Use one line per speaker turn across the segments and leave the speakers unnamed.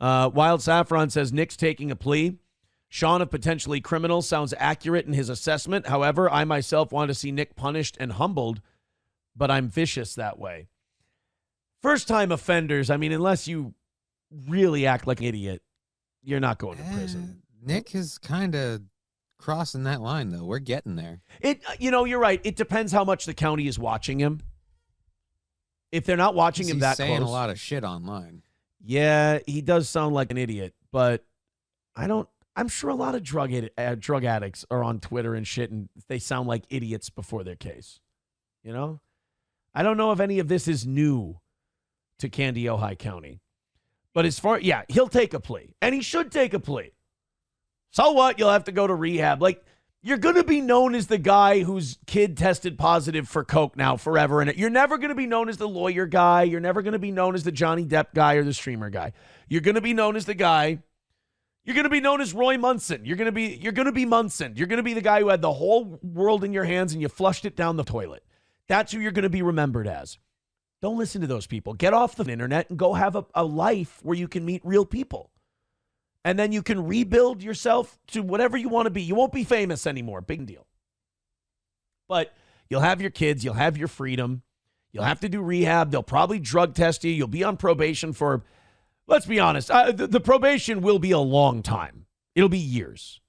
Wild Saffron says Nick's taking a plea. Sean of potentially criminal sounds accurate in his assessment. However, I myself want to see Nick punished and humbled, but I'm vicious that way. First-time offenders, I mean, unless you really act like an idiot, you're not going to prison.
Nick is kind of crossing that line, though. We're getting there.
You're right. It depends how much the county is watching him. If they're not watching him that close.
He's saying a lot of shit online.
Yeah, he does sound like an idiot, but I'm sure a lot of drug addicts are on Twitter and shit, and they sound like idiots before their case. You know? I don't know if any of this is new to Candy-Ojai County. But he'll take a plea, and he should take a plea. So what? You'll have to go to rehab. Like, you're going to be known as the guy whose kid tested positive for coke now forever. And you're never going to be known as the lawyer guy. You're never going to be known as the Johnny Depp guy or the streamer guy. You're going to be known as the guy. You're going to be known as Roy Munson. You're going to be Munson. You're going to be the guy who had the whole world in your hands and you flushed it down the toilet. That's who you're going to be remembered as. Don't listen to those people. Get off the internet and go have a life where you can meet real people. And then you can rebuild yourself to whatever you want to be. You won't be famous anymore. Big deal. But you'll have your kids. You'll have your freedom. You'll have to do rehab. They'll probably drug test you. You'll be on probation for, let's be honest, the probation will be a long time. It'll be years.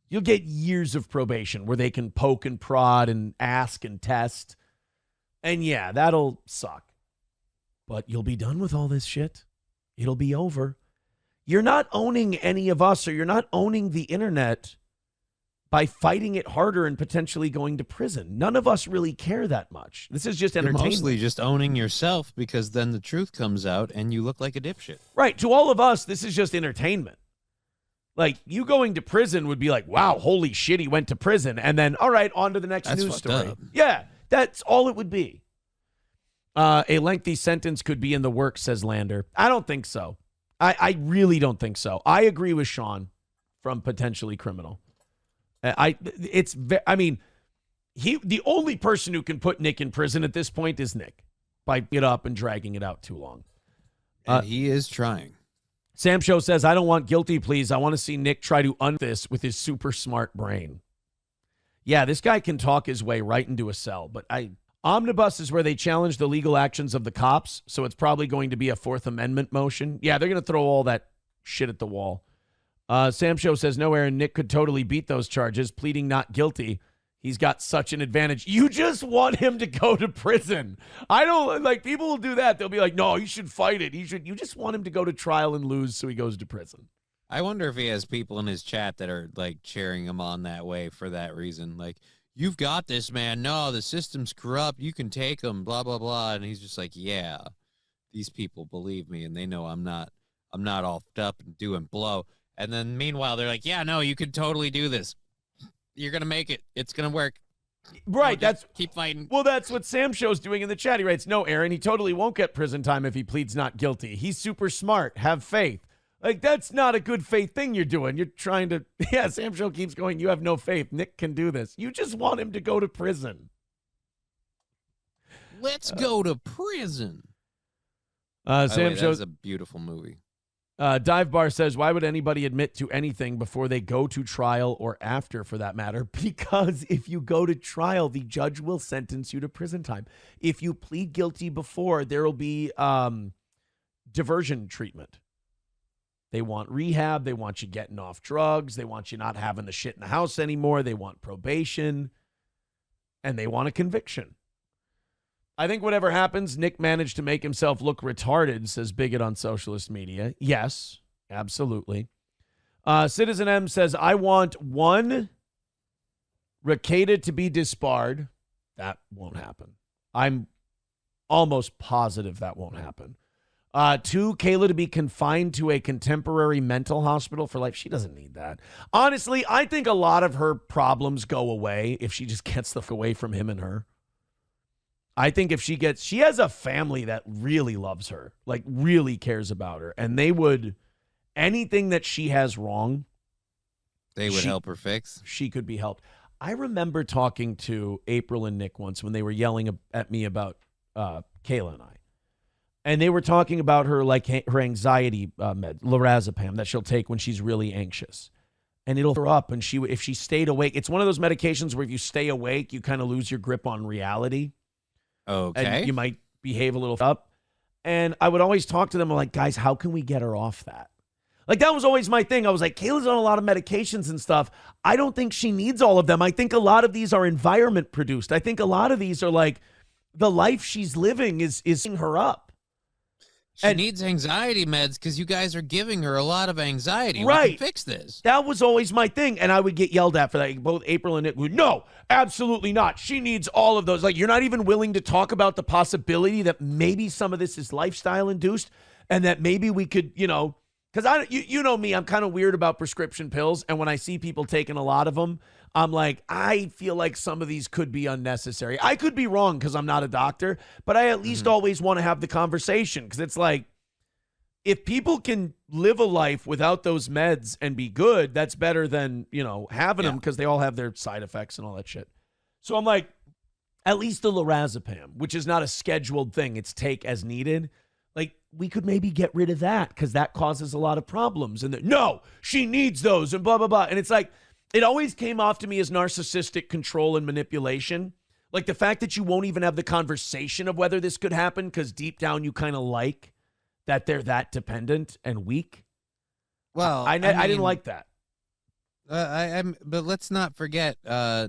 You'll get years of probation where they can poke and prod and ask and test. And yeah, that'll suck. But you'll be done with all this shit. It'll be over. You're not owning any of us, or you're not owning the internet by fighting it harder and potentially going to prison. None of us really care that much. This is just entertainment.
You're mostly just owning yourself, because then the truth comes out and you look like a dipshit.
Right. To all of us, this is just entertainment. Like, you going to prison would be like, wow, holy shit, he went to prison. And then, all right, on to the next news story.
Up.
Yeah, that's all it would be. A lengthy sentence could be in the works, says Lander. I don't think so. I really don't think so. I agree with Sean from potentially criminal. The only person who can put Nick in prison at this point is Nick by it up and dragging it out too long.
And he is trying.
Sam Show says, I don't want guilty pleas. I want to see Nick try to undo this with his super smart brain. Yeah, this guy can talk his way right into a cell, but Omnibus is where they challenge the legal actions of the cops, so it's probably going to be a Fourth Amendment motion. Yeah, they're going to throw all that shit at the wall. Sam Show says, no, Aaron, Nick could totally beat those charges, pleading not guilty. He's got such an advantage. You just want him to go to prison. I don't, like, people will do that. They'll be like, no, he should fight it. You just want him to go to trial and lose so he goes to prison.
I wonder if he has people in his chat that are, like, cheering him on that way for that reason. Like, you've got this, man. No, the system's corrupt. You can take them, blah, blah, blah. And he's just like, yeah, these people believe me, and they know I'm not all up and doing blow. And then meanwhile, they're like, yeah, no, you could totally do this. You're going to make it. It's going to work.
Right.
No, that's keep fighting.
Well, that's what Sam Show's doing in the chat. He writes, no, Aaron, he totally won't get prison time if he pleads not guilty. He's super smart. Have faith. Like, that's not a good faith thing you're doing. You're trying to, yeah, Sam Show keeps going, you have no faith. Nick can do this. You just want him to go to prison.
Let's go to prison.
Sam Show,
that's a beautiful movie.
Dive Bar says, why would anybody admit to anything before they go to trial or after, for that matter? Because if you go to trial, the judge will sentence you to prison time. If you plead guilty before, there will be diversion treatment. They want rehab. They want you getting off drugs. They want you not having the shit in the house anymore. They want probation. And they want a conviction. I think whatever happens, Nick managed to make himself look retarded, says Bigot on socialist media. Yes, absolutely. Citizen M says, I want one Rekietas to be disbarred. That won't happen. I'm almost positive that won't happen. 2, Kayla to be confined to a contemporary mental hospital for life. She doesn't need that. Honestly, I think a lot of her problems go away if she just gets stuff away from him and her. I think if she has a family that really loves her, like really cares about her, and they would, anything that she has wrong,
they would help her fix.
She could be helped. I remember talking to April and Nick once when they were yelling at me about Kayla and I. And they were talking about her like her anxiety med, lorazepam, that she'll take when she's really anxious. And it'll her up, and if she stayed awake, it's one of those medications where if you stay awake, you kind of lose your grip on reality.
Okay.
And you might behave a little up. And I would always talk to them like, guys, how can we get her off that? Like, that was always my thing. I was like, Kayla's on a lot of medications and stuff. I don't think she needs all of them. I think a lot of these are environment produced. I think a lot of these are like the life she's living is setting her up.
She needs anxiety meds because you guys are giving her a lot of anxiety.
Right.
We can fix this.
That was always my thing. And I would get yelled at for that. Both April and Nick would, no, absolutely not. She needs all of those. Like, you're not even willing to talk about the possibility that maybe some of this is lifestyle induced and that maybe we could, because you know me, I'm kind of weird about prescription pills. And when I see people taking a lot of them, I'm like, I feel like some of these could be unnecessary. I could be wrong because I'm not a doctor, but I at least always want to have the conversation because it's like, if people can live a life without those meds and be good, that's better than, having them because they all have their side effects and all that shit. So I'm like, at least the lorazepam, which is not a scheduled thing, it's take as needed. Like, we could maybe get rid of that because that causes a lot of problems. And no, she needs those and blah, blah, blah. And it's like, it always came off to me as narcissistic control and manipulation. Like the fact that you won't even have the conversation of whether this could happen because deep down you kind of like that they're that dependent and weak.
Well,
I didn't like that.
But let's not forget,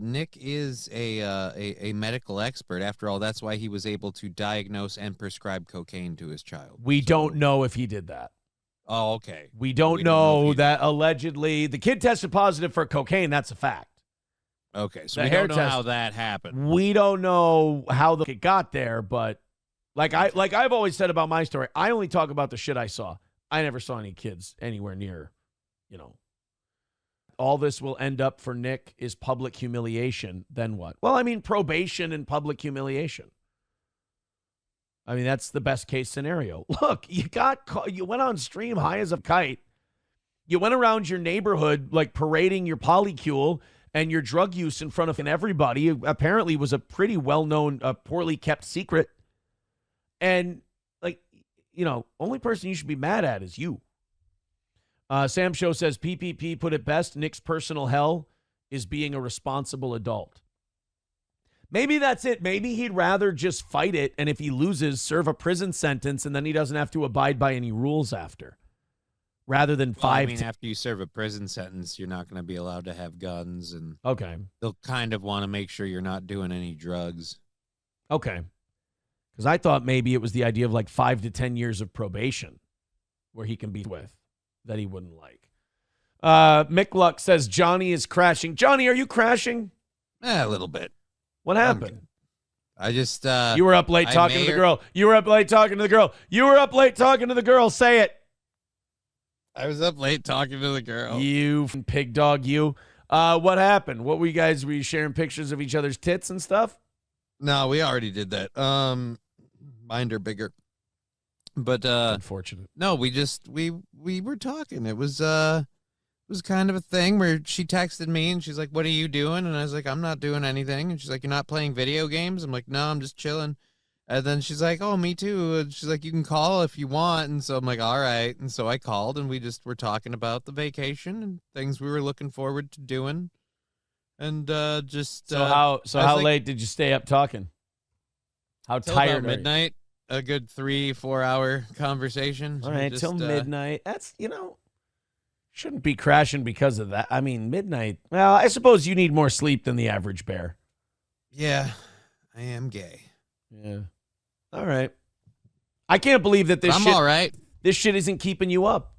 Nick is a medical expert. After all, that's why he was able to diagnose and prescribe cocaine to his child.
We don't know if he did that.
Oh, okay.
We don't know that allegedly the kid tested positive for cocaine. That's a fact.
Okay, so we don't know how that happened.
We don't know how it got there, but like I've always said about my story, I only talk about the shit I saw. I never saw any kids anywhere near, All this will end up for Nick is public humiliation. Then what? Well, I mean, probation and public humiliation. I mean, that's the best case scenario. Look, you went on stream high as a kite. You went around your neighborhood like parading your polycule and your drug use in front of everybody. Apparently was a pretty well-known, poorly kept secret. And only person you should be mad at is you. Sam Show says PPP put it best. Nick's personal hell is being a responsible adult. Maybe that's it. Maybe he'd rather just fight it, and if he loses, serve a prison sentence, and then he doesn't have to abide by any rules after. Rather than
after you serve a prison sentence, you're not going to be allowed to have guns, and
okay,
they'll kind of want to make sure you're not doing any drugs.
Okay, because I thought maybe it was the idea of like 5 to 10 years of probation, where he can be with that he wouldn't like. Mick Luck says Johnny is crashing. Johnny, are you crashing?
A little bit.
What happened?
I just
you were up late talking to the girl. You were up late talking to the girl. You were up late talking to the girl. Say it.
I was up late talking to the girl.
You pig dog, you. What happened? What were you sharing pictures of each other's tits and stuff?
No, we already did that. Mine are bigger. But
unfortunate.
No, we were talking. It was kind of a thing where she texted me and she's like, "What are you doing?" And I was like, "I'm not doing anything." And she's like, "You're not playing video games?" I'm like, "No, I'm just chilling." And then she's like, "Oh, me too." And she's like, "You can call if you want." And so I'm like, "All right." And so I called and we just were talking about the vacation and things we were looking forward to doing. And
how late did you stay up talking? How tired?
About midnight. A good 3-4 hour conversation.
All right, till midnight. That's shouldn't be crashing because of that. I mean, midnight. Well, I suppose you need more sleep than the average bear.
Yeah, I am gay.
Yeah. All right. I can't believe that
I'm all right.
This shit isn't keeping you up.